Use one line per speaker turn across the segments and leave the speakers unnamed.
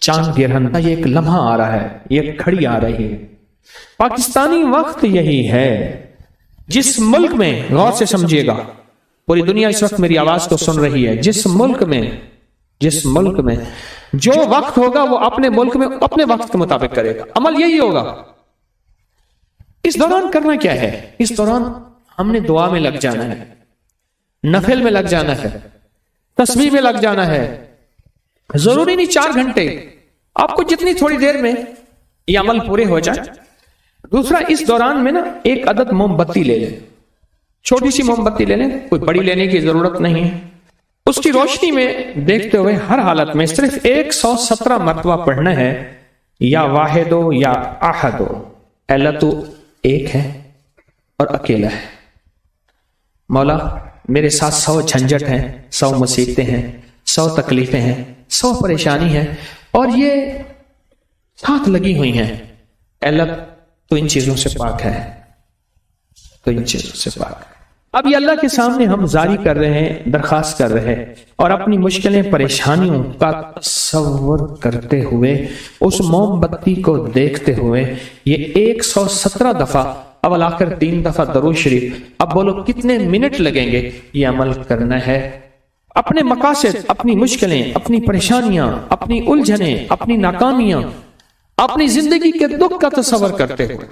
چاند گرہن کا یہ ایک لمحہ آ رہا ہے، یہ ایک گھڑی آ رہی ہے۔ پاکستانی وقت یہی ہے، جس ملک میں، غور سے سمجھیے گا، پوری دنیا اس وقت میری آواز کو سن رہی ہے، جس ملک میں جو وقت ہوگا وہ اپنے ملک میں اپنے وقت کے مطابق کرے گا، عمل یہی ہوگا۔ اس دوران کرنا کیا ہے؟ اس دوران ہم نے دعا میں لگ جانا ہے، نفل میں لگ جانا ہے، تسبیح میں لگ جانا ہے۔ ضروری نہیں 4 گھنٹے، آپ کو جتنی تھوڑی دیر میں یہ عمل پورے ہو جائے۔ دوسرا، اس دوران میں نا ایک عدد موم بتی لے لیں، چھوٹی سی موم بتی لے لیں، کوئی بڑی لینے کی ضرورت نہیں ہے۔ اس کی روشنی میں دیکھتے ہوئے ہر حالت میں صرف 117 مرتبہ پڑھنا ہے، یا واحدو یا احدو، اللہ تو ایک ہے اور اکیلا ہے۔ مولا میرے ساتھ 100 جھنجٹ ہیں، 100 مصیبتیں ہیں، 100 تکلیفیں ہیں، 100 پریشانی ہیں، اور یہ ساتھ لگی ہوئی ہیں۔ اللہ تو ان چیزوں سے پاک ہے، تو ان چیزوں سے پاک ہے۔ اب یہ اللہ کے سامنے ہم زاری کر رہے ہیں، درخواست کر رہے ہیں، اور اپنی مشکلیں، پریشانیوں کا تصور کرتے ہوئے، اس موم بتی کو دیکھتے ہوئے، یہ 117 دفعہ، اول آخر 3 دفعہ درود شریف۔ اب بولو کتنے منٹ لگیں گے؟ یہ عمل کرنا ہے، اپنے مقاصد، اپنی مشکلیں، اپنی پریشانیاں، اپنی الجھنیں، اپنی ناکامیاں، اپنی زندگی کے دکھ کا تصور کرتے ہوئے،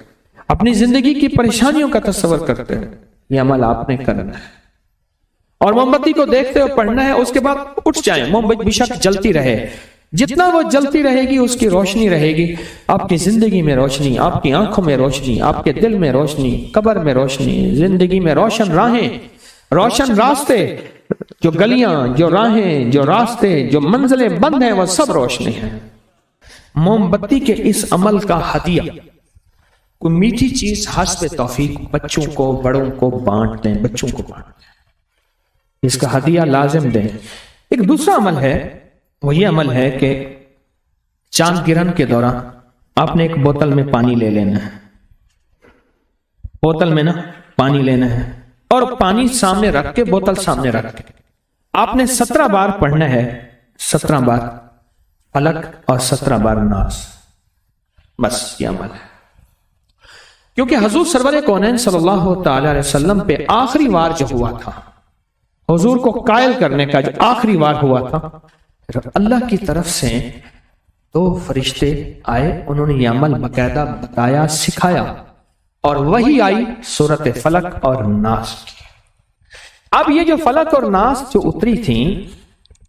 اپنی زندگی کی پریشانیوں کا تصور کرتے ہوئے یہ عمل آپ نے کرنا ہے، اور موم بتی کو دیکھتے ہوئے پڑھنا ہے۔ اس کے بعد اٹھ جائیں، موم بتی بے شک جلتی رہے، جتنا وہ جلتی رہے گی اس کی روشنی رہے گی، آپ کی زندگی میں روشنی، آپ کی آنکھوں میں روشنی، آپ کے دل میں روشنی، قبر میں روشنی، زندگی میں روشن راہیں، روشن راستے، جو گلیاں، جو راہیں، جو راستے، جو منزلیں بند ہیں، وہ سب روشنی ہیں۔ موم بتی کے اس عمل کا ہدیہ، کوئی میٹھی چیز حسب توفیق بچوں کو، بڑوں کو بانٹ دیں، بچوں کو بانٹ دیں، اس کا ہدیہ لازم دیں۔ ایک دوسرا عمل ہے، وہ یہ عمل ہے کہ چاند گرہن کے دوران آپ نے ایک بوتل میں پانی لے لینا ہے، بوتل میں نا پانی لینا ہے، اور پانی سامنے رکھ کے، بوتل سامنے رکھ کے آپ نے 17 بار پڑھنا ہے، 17 بار فلق اور 17 بار ناس، بس یہ عمل ہے۔ کیونکہ حضور سرور کونین صلی اللہ تعالی علیہ وسلم پہ آخری وار جو ہوا تھا، حضور کو قائل کرنے کا جو آخری وار ہوا تھا، اللہ کی طرف سے 2 فرشتے آئے، انہوں نے یہ عمل باقاعدہ بتایا، سکھایا، اور وہی آئی سورۃ فلق اور ناس کی۔ اب یہ جو فلق اور ناس جو اتری تھیں،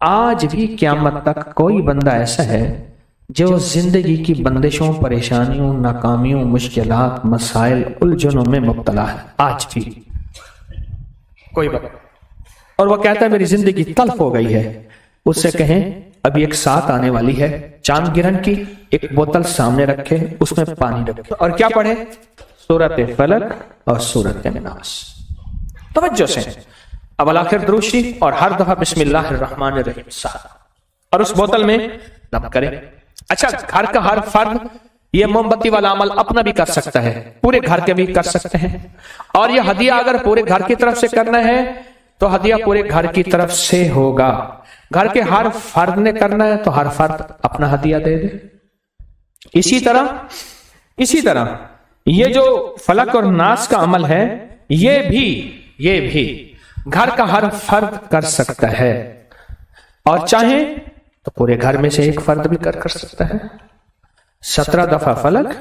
آج بھی قیامت تک کوئی بندہ ایسا ہے جو زندگی کی بندشوں، پریشانیوں، ناکامیوں، مشکلات، مسائل، الجھنوں میں مبتلا ہے، آج بھی کوئی بندہ، اور وہ کہتا ہے میری زندگی تلخ ہو گئی ہے، اس سے کہیں ابھی ایک ساتھ آنے والی ہے، چاند گرہن کی، ایک بوتل سامنے رکھے، اس میں پانی رکھے، اور کیا پڑھے؟ سورۃ فلق اور سورۃ ناس، توجہ سے، اول آخر درود شریف، اور ہر دفعہ بسم اللہ الرحمن الرحیم ساتھ، اور اس بوتل میں دم کرے۔ اچھا، گھر کا ہر فرد یہ موم بتی والا عمل اپنا بھی کر سکتا ہے، پورے گھر کے بھی کر سکتے ہیں، اور یہ ہدیہ اگر پورے گھر کی طرف سے کرنا ہے تو ہدیہ پورے گھر کی طرف سے ہوگا۔ گھر کے ہر فرد نے کرنا ہے تو ہر فرد اپنا ہدیہ دے دے۔ اسی طرح یہ جو فلق اور ناس کا عمل ہے، یہ بھی گھر کا ہر فرد کر سکتا ہے، اور چاہیں تو پورے گھر میں سے ایک فرد بھی کر سکتا ہے۔ 17 دفعہ فلق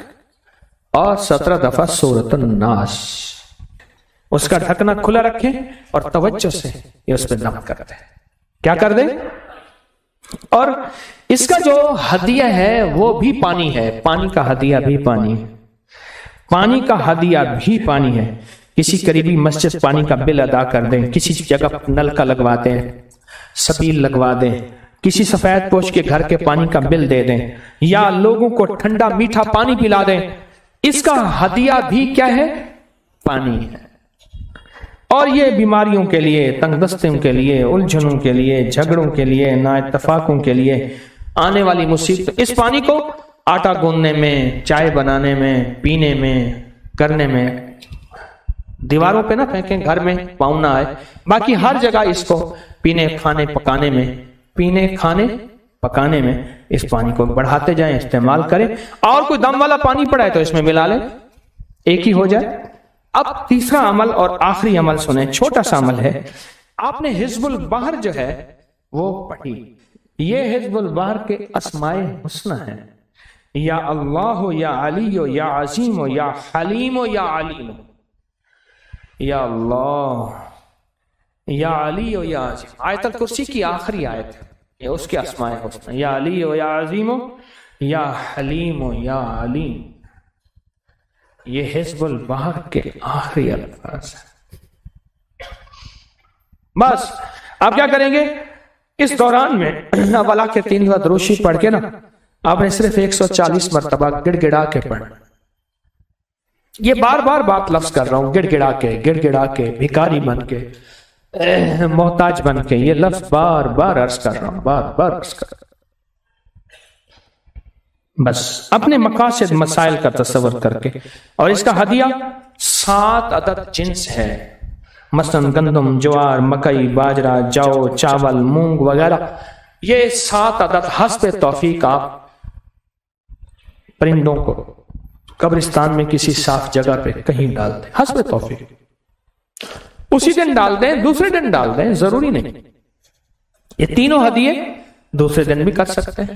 اور 17 دفعہ سورۃ الناس، اس کا ڈھکنا کھلا رکھیں اور توجہ سے یہ اس پہ دم کر دیں۔ کیا کر دیں؟ اور اس کا جو ہدیہ ہے وہ بھی پانی ہے، پانی کا ہدیہ بھی پانی ہے، پانی کا ہدیہ بھی پانی ہے۔ کسی قریبی مسجد پانی کا بل ادا کر دیں، کسی جگہ نل کا لگوا دیں، سبیل لگوا دیں، کسی سفید پوش کے گھر کے پانی کا بل دے دیں، یا لوگوں کو ٹھنڈا میٹھا پانی پلا دیں، اس کا ہدیہ بھی کیا ہے؟ پانی ہے۔ اور یہ بیماریوں کے لیے، تنگ دستیوں کے لیے، الجھنوں کے لیے، جھگڑوں کے لیے، نا اتفاقوں کے لیے، آنے والی مصیبت، اس پانی کو آٹا گوندنے میں، چائے بنانے میں، پینے میں، کرنے میں، دیواروں پہ نہ پھینکیں، گھر میں پاؤں نہ آئے، باقی ہر جگہ اس کو پینے، کھانے، پکانے میں، پینے، کھانے پکانے میں اس پانی کو بڑھاتے جائیں، استعمال کریں، اور کوئی دم والا پانی پڑا ہے تو اس میں ملا لیں، ایک ہی ہو جائے۔ اب تیسرا عمل اور آخری عمل سنیں، چھوٹا سا عمل ہے۔ آپ نے حزب البحر جو ہے وہ پڑھی، یہ حزب البحر کے اسماء حسنی ہیں، یا اللہ یا علی یا عظیم یا حلیم یا علیم، یا اللہ یا علی یا عظیم۔ آیت الکرسی کی آخری آیت ہے، یہ اس کے اسماء حسنی، یا علی یا عظیم یا حلیم یا علیم، یہ حزب البحر کے آخری الفاظ ہیں۔ بس آپ کیا کریں گے اس دوران میں؟ اب اللہ کے 3 دروشی پڑھ کے نا آپ نے صرف 140 مرتبہ گڑ گڑا کے پڑھنا۔ یہ بار بار بات لفظ کر رہا ہوں، گڑ گڑا کے، بھکاری بن کے، محتاج بن کے، یہ لفظ بار بار عرض کر رہا ہوں، بار بار عرض کر رہا ہوں۔ بس اپنے مقاصد مسائل کا تصور کر کے، اور اس کا ہدیہ 7 عدد جنس ہے، مثلا گندم، جوار، مکئی، باجرہ، جو، چاول، مونگ وغیرہ، یہ 7 عدد حسب توفیق آپ پرندوں کو قبرستان میں کسی صاف جگہ پہ کہیں ڈال دیں، حسب توفیق، اسی دن ڈال دیں، دوسرے دن ڈال دیں، ضروری نہیں، یہ تینوں ہدیے دوسرے دن بھی کر سکتے ہیں۔